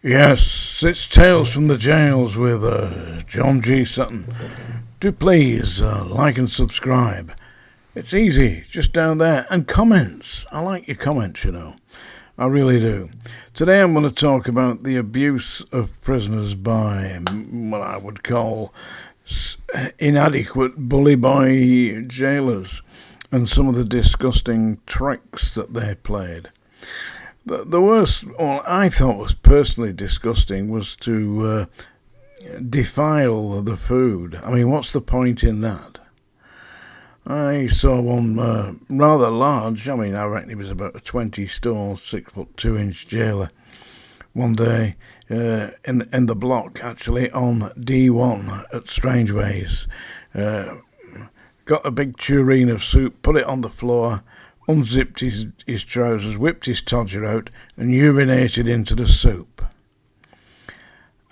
Yes, it's Tales from the Jails with John G. Sutton. Do please like and subscribe. It's easy, just down there. And comments. I like your comments, you know. I really do. Today I'm going to talk about the abuse of prisoners by what I would call inadequate bully boy jailers and some of the disgusting tricks that they played. The worst, or I thought was personally disgusting, was to defile the food. I mean, what's the point in that? I saw one rather large. I mean, I reckon he was about a 20-stone, 6'2" jailer. One day in the block, actually on D1 at Strangeways, got a big tureen of soup, put it on the floor, unzipped his trousers, whipped his todger out, and urinated into the soup.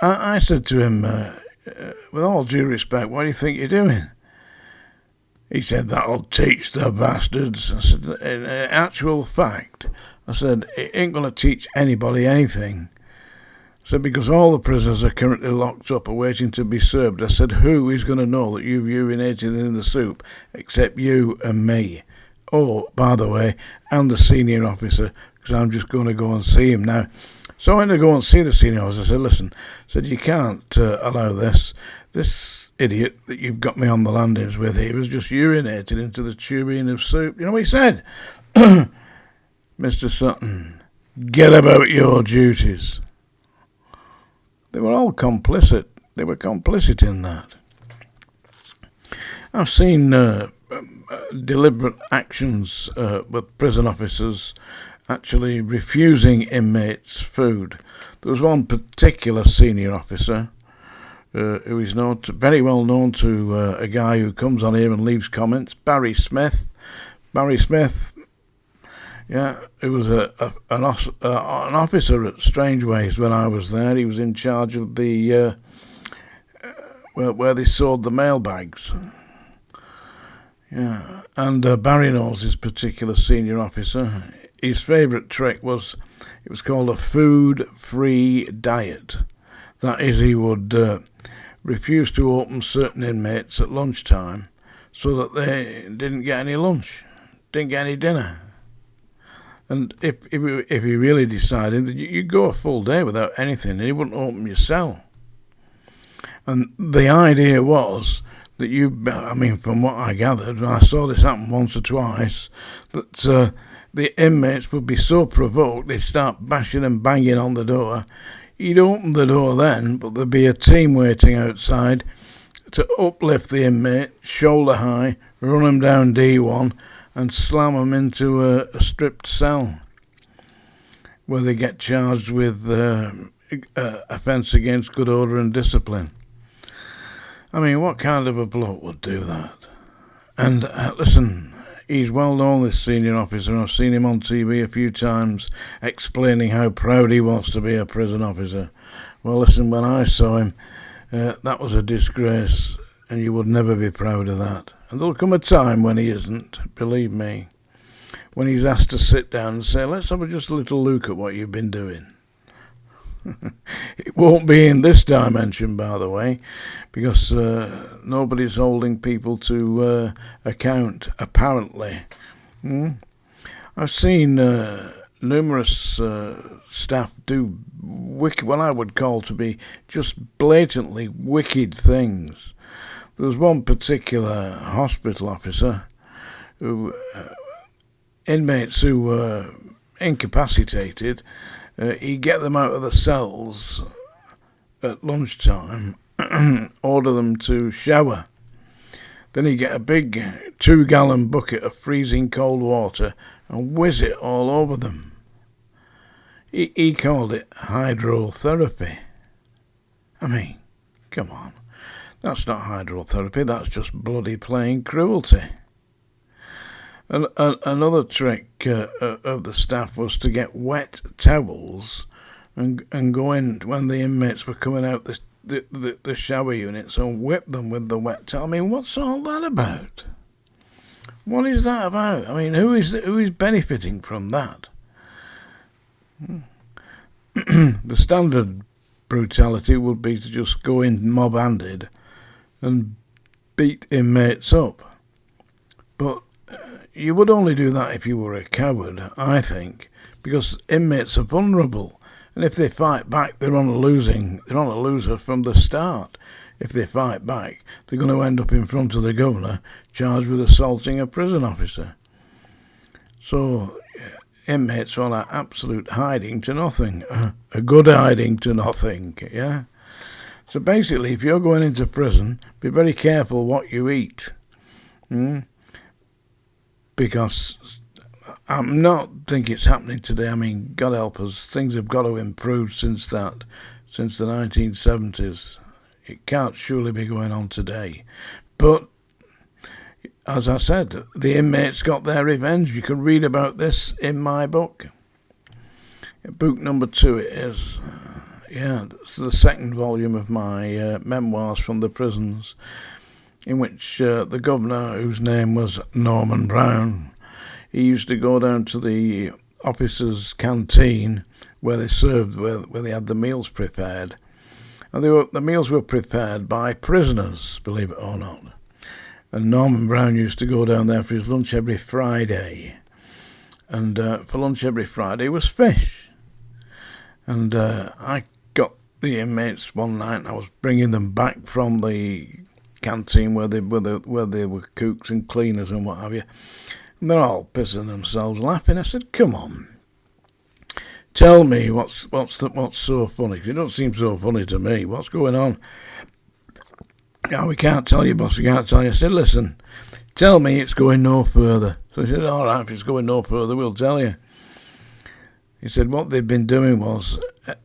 I said to him, with all due respect, what do you think you're doing? He said, that'll teach the bastards. I said, in actual fact, I said, it ain't going to teach anybody anything. I said, because all the prisoners are currently locked up or waiting to be served. I said, who is going to know that you've urinated in the soup except you and me? Oh, by the way, and the senior officer, because I'm just going to go and see him now. So I went to go and see the senior officer. I said, listen, you can't allow this. This idiot that you've got me on the landings with here was just urinated into the tureen of soup. You know what he said? Mr. Sutton, get about your duties. They were all complicit. They were complicit in that. I've seen deliberate actions with prison officers actually refusing inmates food. There was one particular senior officer who is very well known to a guy who comes on here and leaves comments, Barry Smith. Barry Smith, yeah, he was an officer at Strangeways when I was there. He was in charge of the where they stored the mailbags. Yeah, and Barry knows this particular senior officer. His favourite trick was, it was called a food-free diet. That is, he would refuse to open certain inmates at lunchtime so that they didn't get any lunch, didn't get any dinner. And if he really decided that you'd go a full day without anything, he wouldn't open your cell. And the idea was that from what I gathered, and I saw this happen once or twice, that the inmates would be so provoked they'd start bashing and banging on the door. He'd open the door then, but there'd be a team waiting outside to uplift the inmate, shoulder high, run him down D1 and slam him into a stripped cell where they get charged with offence against good order and discipline. I mean, what kind of a bloke would do that? And listen, he's well known, this senior officer. I've seen him on TV a few times explaining how proud he was to be a prison officer. Well, listen, when I saw him, that was a disgrace, and you would never be proud of that. And there'll come a time when he isn't, believe me, when he's asked to sit down and say, let's have just a little look at what you've been doing. It won't be in this dimension, by the way, because nobody's holding people to account, apparently. I've seen numerous staff do what I would call to be just blatantly wicked things. There was one particular hospital officer who inmates who were incapacitated, he'd get them out of the cells at lunchtime, order them to shower. Then he'd get a big 2-gallon bucket of freezing cold water and whiz it all over them. He called it hydrotherapy. I mean, come on. That's not hydrotherapy, that's just bloody plain cruelty. Another trick of the staff was to get wet towels and go in when the inmates were coming out the shower units and whip them with the wet towel. I mean, what's all that about? What is that about? I mean, who is benefiting from that? the standard brutality would be to just go in mob-handed and beat inmates up. But you would only do that if you were a coward, I think, because inmates are vulnerable, and if they fight back, they're on a loser from the start. If they fight back, they're going to end up in front of the governor, charged with assaulting a prison officer. So inmates are on an absolute hiding to nothing, a good hiding to nothing, yeah? So basically, if you're going into prison, be very careful what you eat. Because I'm not thinking it's happening today. I mean, God help us, things have got to improve since the 1970s. It can't surely be going on today. But, as I said, the inmates got their revenge. You can read about this in my book. Book number 2 it is. It's the second volume of my memoirs from the prisons, in which the governor, whose name was Norman Brown, he used to go down to the officers' canteen where they served, where they had the meals prepared. And the meals were prepared by prisoners, believe it or not. And Norman Brown used to go down there for his lunch every Friday. And for lunch every Friday was fish. And I got the inmates one night, and I was bringing them back from the canteen where they were cooks and cleaners and what have you. And they're all pissing themselves laughing. I said, "Come on, tell me what's so funny? 'Cause it don't seem so funny to me. What's going on?" "Oh, we can't tell you, boss. We can't tell you." I said, "Listen, tell me it's going no further." So he said, "All right, if it's going no further, we'll tell you." He said what they'd been doing was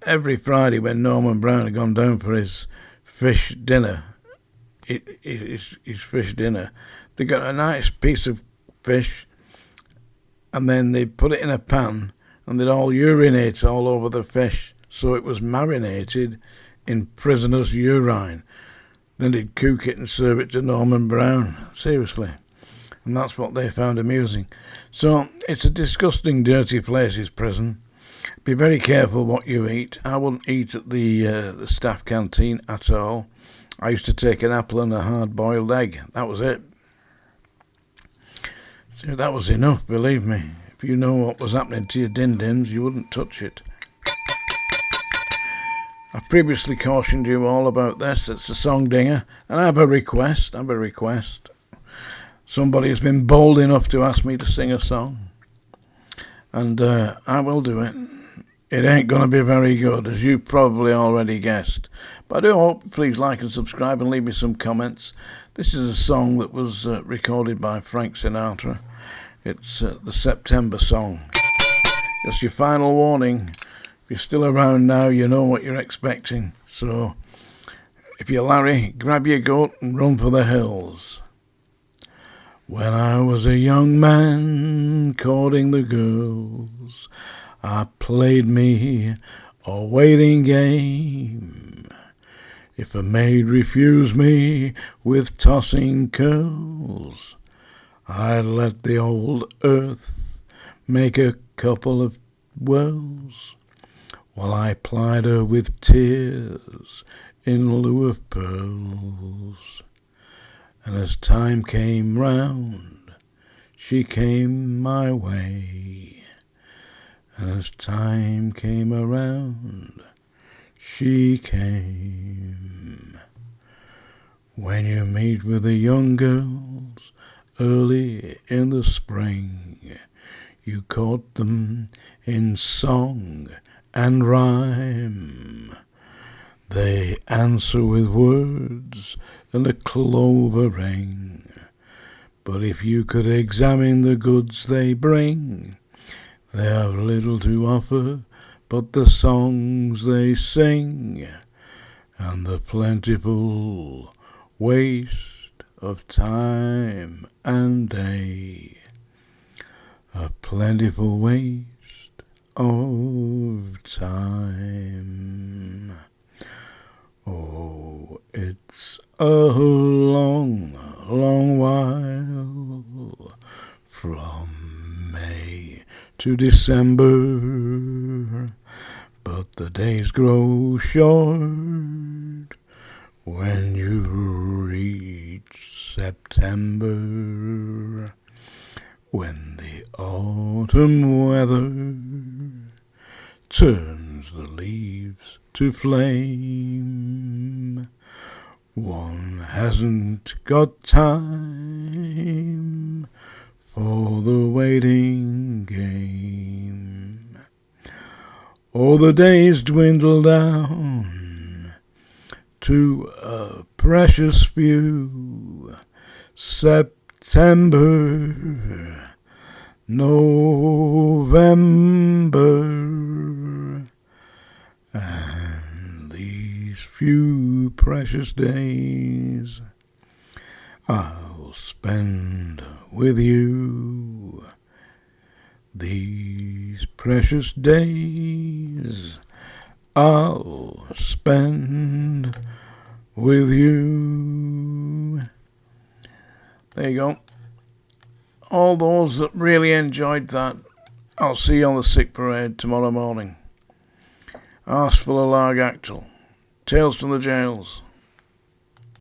every Friday when Norman Brown had gone down for his fish dinner, his fish dinner, they got a nice piece of fish, and then they put it in a pan, and they'd all urinate all over the fish, so it was marinated in prisoners' urine. Then they'd cook it and serve it to Norman Brown. Seriously. And that's what they found amusing. So it's a disgusting, dirty place, his prison. Be very careful what you eat. I wouldn't eat at the staff canteen at all. I used to take an apple and a hard-boiled egg. That was it. So that was enough, believe me. If you know what was happening to your din-dins, you wouldn't touch it. I've previously cautioned you all about this. It's a song dinger, and I have a request. Somebody has been bold enough to ask me to sing a song, and I will do it. It ain't going to be very good, as you probably already guessed. But I do hope, please like and subscribe and leave me some comments. This is a song that was recorded by Frank Sinatra. It's the September song. Just your final warning. If you're still around now, you know what you're expecting. So, if you're Larry, grab your goat and run for the hills. When I was a young man courting the girls, I played me a waiting game. If a maid refused me with tossing curls, I'd let the old earth make a couple of whirls, while I plied her with tears in lieu of pearls. And as time came round, she came my way. And as time came around, she came. When you meet with the young girls early in the spring, you court them in song and rhyme. They answer with words and a clover ring. But if you could examine the goods they bring, they have little to offer but the songs they sing, and the plentiful waste of time and day. A plentiful waste of time. Oh, it's a long, long while from May to December, but The days grow short when you reach September, when the autumn weather turns the leaves to flame. One hasn't got time for the waiting game. Oh, the days dwindle down to a precious few. September, November, and these few precious days I'll spend with you. These precious days I'll spend with you. There you go. All those that really enjoyed that, I'll see you on the sick parade tomorrow morning. Arse full of larg actual. Tales from the jails.